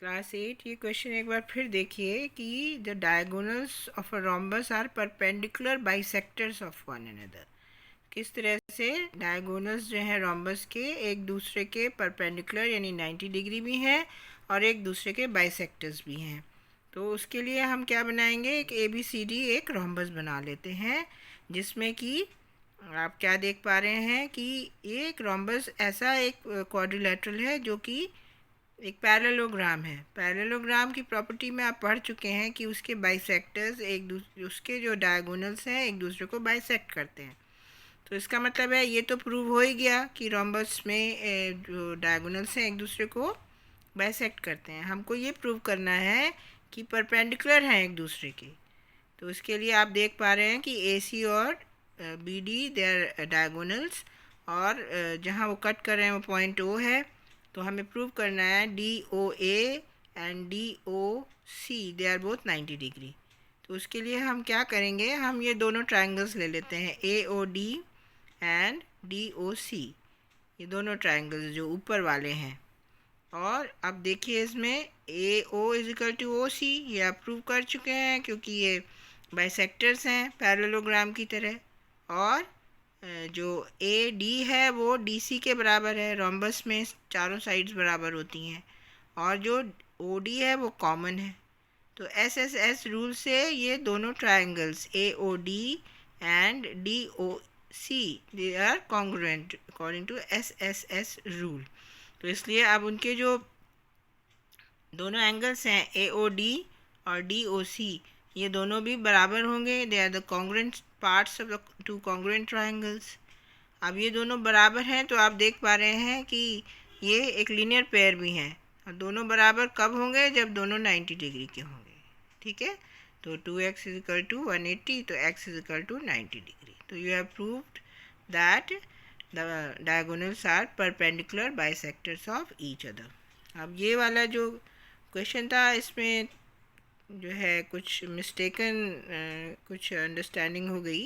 Class 8 ये question एक बार फिर देखिए कि the diagonals of a rhombus are perpendicular bisectors of one another. किस तरह से डायगोनल्स जो हैं रोम्बस के एक दूसरे के परपेंडिकुलर यानी 90 डिग्री भी हैं और एक दूसरे के बाइसेक्टर्स भी हैं। तो उसके लिए हम क्या बनाएंगे, एक ABCD एक रोम्बस बना लेते हैं, जिसमें कि आप क्या देख पा रहे हैं कि एक रोम्बस ऐसा एक क्वाड्रिलेटरल है जो कि एक पैरेललोग्राम है। पैरेललोग्राम की प्रॉपर्टी में आप पढ़ चुके हैं कि उसके बाइसेक्टर्स एक दूसरे, उसके जो डायगोनल्स हैं एक दूसरे को बाइसेक्ट करते हैं। तो इसका मतलब है ये तो प्रूव हो ही गया कि रोम्बस में जो डायगोनल्स हैं एक दूसरे को बाइसेक्ट करते हैं। हमको ये प्रूव करना है कि परपेंडिकुलर हैं एक दूसरे के। तो इसके लिए आप देख पा रहे हैं कि AC और BD दे आर डायगोनल्स, और जहाँ वो कट कर रहे हैं वो पॉइंट O है। तो हमें प्रूव करना है DOA and DOC they are both 90 degree. तो उसके लिए हम क्या करेंगे, हम ये दोनों ट्रायंगल्स ले लेते हैं, AOD एंड DOC। ये दोनों ट्रायंगल्स जो ऊपर वाले हैं। और अब देखिए इसमें AO is equal to OC, ये आप प्रूव कर चुके हैं क्योंकि ये बाइसेक्टर्स हैं पैरेललोग्राम की तरह। और जो AD है वो DC के बराबर है। रोम्बस में चारों साइड्स बराबर होती हैं। और जो OD है वो कॉमन है। तो SSS रूल से ये दोनों triangles AOD and DOC they are congruent according to SSS rule. तो इसलिए अब उनके जो दोनों एंगल्स हैं AOD और DOC, ये दोनों भी बराबर होंगे। They are the congruent parts of the two congruent triangles. अब ये दोनों बराबर हैं तो आप देख पा रहे हैं कि ये एक लीनियर पेयर भी हैं। और दोनों बराबर कब होंगे, जब दोनों 90 डिग्री के होंगे। ठीक है, तो 2x इज इक्वल टू 180, तो x is equal to 90 degree. तो you have proved that the diagonals are perpendicular bisectors of each other. अब ये वाला जो क्वेश्चन था इसमें जो है कुछ मिस्टेकन कुछ अंडरस्टैंडिंग हो गई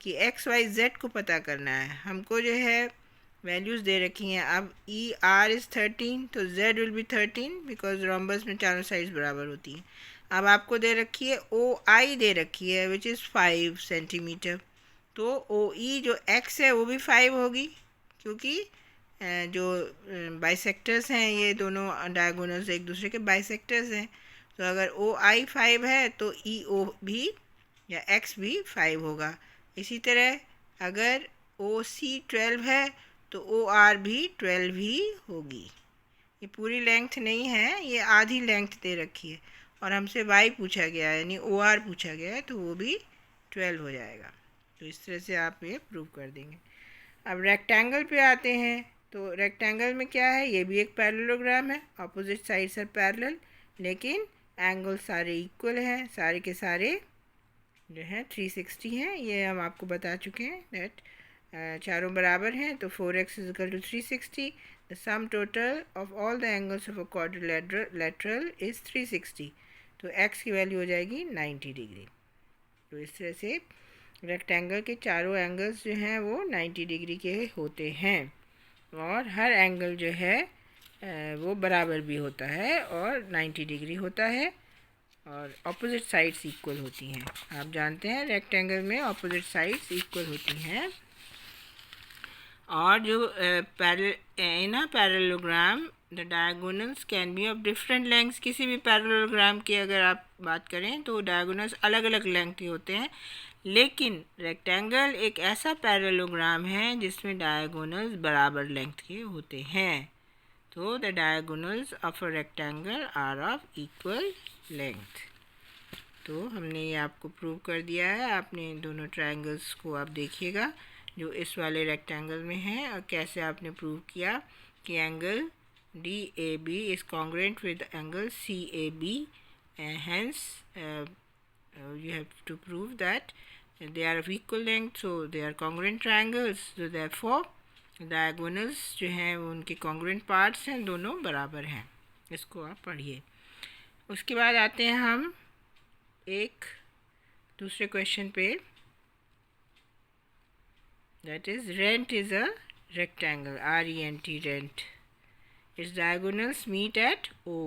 कि XYZ को पता करना है। हमको जो है वैल्यूज़ दे रखी हैं। अब ER इज़ 13, तो Z will be 13 because rhombus में चारों साइड्स बराबर होती हैं। अब आपको दे रखी है OI दे रखी है विच इज़ 5 सेंटीमीटर। तो OE जो X है वो भी 5 होगी, क्योंकि जो बाइसेक्टर्स हैं ये दोनों डायगोनल्स एक दूसरे के बाइसेक्टर्स हैं। तो अगर OI 5 है तो EO भी या X भी 5 होगा। इसी तरह अगर OC 12 है तो OR भी 12 ही होगी। ये पूरी लेंथ नहीं है, ये आधी लेंथ दे रखी है और हमसे Y पूछा गया है यानी OR पूछा गया है, तो वो भी 12 हो जाएगा। तो इस तरह से आप ये प्रूव कर देंगे। अब रेक्टेंगल पे आते हैं। तो रेक्टेंगल में क्या है, ये भी एक पैरेललोग्राम है, ऑपोजिट साइड्स आर पैरेलल, लेकिन एंगल सारे इक्वल हैं। सारे के सारे जो हैं 360 हैं, ये हम आपको बता चुके हैं दैट चारों बराबर हैं। तो 4x is equal to 360। The sum total of all the angles of a quadrilateral is 360। तो x की वैल्यू हो जाएगी 90 डिग्री। तो इस तरह से रेक्टेंगल के चारों एंगल्स जो हैं वो 90 डिग्री के होते हैं, और हर एंगल जो है वो बराबर भी होता है और 90 डिग्री होता है, और ऑपोजिट साइड्स इक्वल होती हैं। आप जानते हैं रेक्टेंगल में ऑपोजिट साइड्स इक्वल होती हैं। और जो in a parallelogram the diagonals can be of different lengths. किसी भी पैरेललोग्राम की अगर आप बात करें तो डायगोनल्स अलग अलग लेंथ के होते हैं, लेकिन रेक्टेंगल एक ऐसा पैरेललोग्राम है जिसमें डायगोनल्स बराबर लेंथ के होते हैं। तो the diagonals of a rectangle are of equal length. तो हमने ये आपको प्रूव कर दिया है। आपने दोनों ट्रायंगल्स को आप देखिएगा जो इस वाले रेक्टेंगल में है, और कैसे आपने प्रूव किया कि angle DAB is congruent with angle CAB, hence you have to prove that they are of equal length, so they are congruent triangles, so therefore diagonals जो हैं वो उनके congruent parts हैं, दोनों बराबर हैं। इसको आप पढ़िए। उसके बाद आते हैं हम एक दूसरे क्वेश्चन पे, that is rent is a rectangle, RENT, rent. Its diagonals meet at O.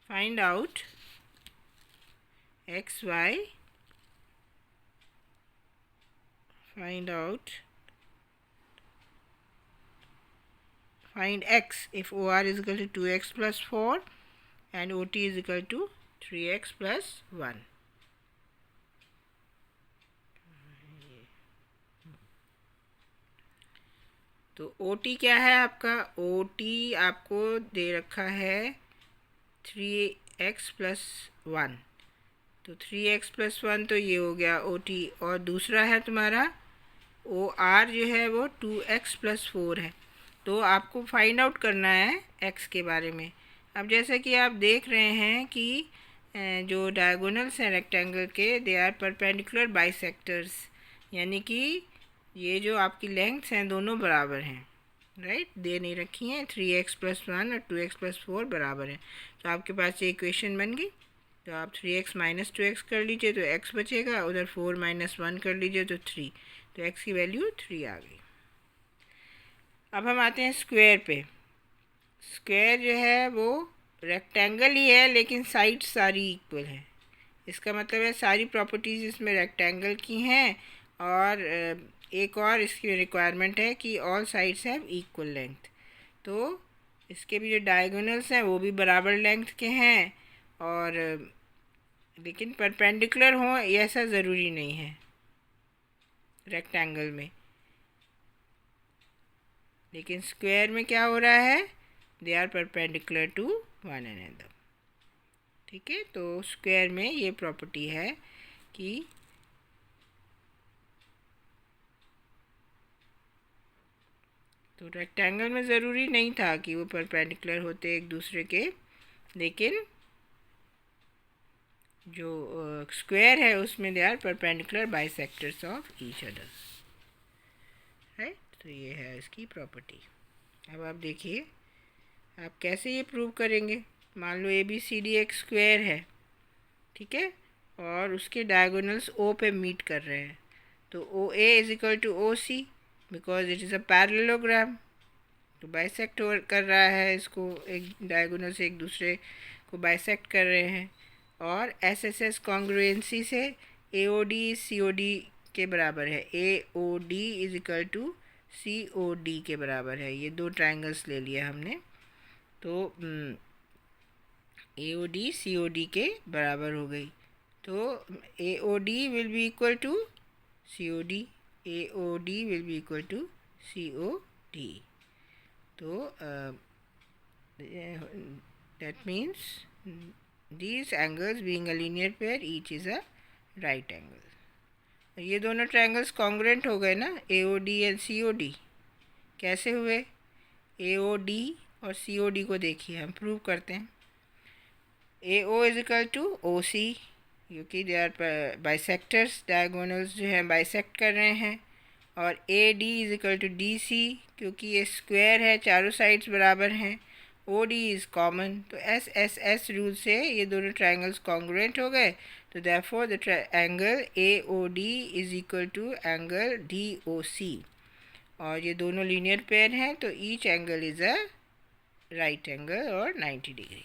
Find out X Y, find x if OR is equal to 2x plus 4 and OT is equal to 3x plus 1. तो OT क्या है आपका? OT आपको दे रखा है 3x plus 1, तो 3x plus 1 तो ये हो गया OT, और दूसरा है तुम्हारा OR जो है वो 2x plus 4 है। तो आपको फाइंड आउट करना है x के बारे में। अब जैसा कि आप देख रहे हैं कि जो डायगोनल्स हैं रेक्टेंगल के, दे आर परपेंडिकुलर बाइसेक्टर्स, यानी कि ये जो आपकी लेंथ्स हैं दोनों बराबर हैं, राइट, दे नहीं रखी हैं। 3x plus 1 और 2x plus 4 बराबर हैं, तो आपके पास ये इक्वेशन बन गई। तो आप 3x minus 2x कर लीजिए तो x बचेगा, उधर 4 minus 1 कर लीजिए तो 3, तो x की वैल्यू 3 आ गई। अब हम आते हैं स्क्वायर पे। स्क्वायर जो है वो रेक्टेंगल ही है लेकिन साइड्स सारी इक्वल है। इसका मतलब है सारी प्रॉपर्टीज़ इसमें रेक्टेंगल की हैं, और एक और इसकी रिक्वायरमेंट है कि all sides have equal length. तो इसके भी जो डायगोनल्स हैं वो भी बराबर लेंथ के हैं, और लेकिन परपेंडिकुलर हों ऐसा ज़रूरी नहीं है रेक्टेंगल में। लेकिन स्क्वायर में क्या हो रहा है? They are perpendicular to one another. ठीक है, तो स्क्वायर में ये प्रॉपर्टी है कि तो रेक्टेंगल में ज़रूरी नहीं था कि वो परपेंडिकुलर होते एक दूसरे के, लेकिन जो स्क्वायर है उसमें they are perpendicular bisectors of each other, right. तो ये है इसकी प्रॉपर्टी। अब आप देखिए आप कैसे ये प्रूव करेंगे। मान लो ABCD एक स्क्वायर है, ठीक है, और उसके डायगोनल्स O पे मीट कर रहे हैं, तो OA is equal to OC because it is a parallelogram. तो बाइसेक्ट कर रहा है इसको, एक डायगोनल से एक दूसरे को बाइसेक्ट कर रहे हैं, और SSS कॉन्ग्रुएंसी से AOD COD के बराबर है। AOD is equal to COD के बराबर है। ये दो ट्रायंगल्स ले लिया हमने, तो AOD COD के बराबर हो गई। तो AOD will be equal to COD, AOD will be equal to COD। तो that means these angles being a linear pair each is a right angle। ये दोनों ट्रायंगल्स कॉन्ग्रुएंट हो गए ना, AOD एंड COD। कैसे हुए? AOD और COD को देखिए, हम प्रूव करते हैं। AO is equal to OC, क्योंकि दे आर बाइसेक्टर्स, डायगोनल्स जो हैं बाइसेक्ट कर रहे हैं, और AD is equal to DC, क्योंकि ये स्क्वायर है, चारों साइड्स बराबर हैं। OD इज़ कॉमन, तो SSS रूल से ये दोनों ट्रायंगल्स कॉन्ग्रुएंट हो गए। तो therefore the angle AOD is equal to angle DOC, और ये दोनों लीनियर पेयर हैं, तो each angle is a right angle और 90 डिग्री।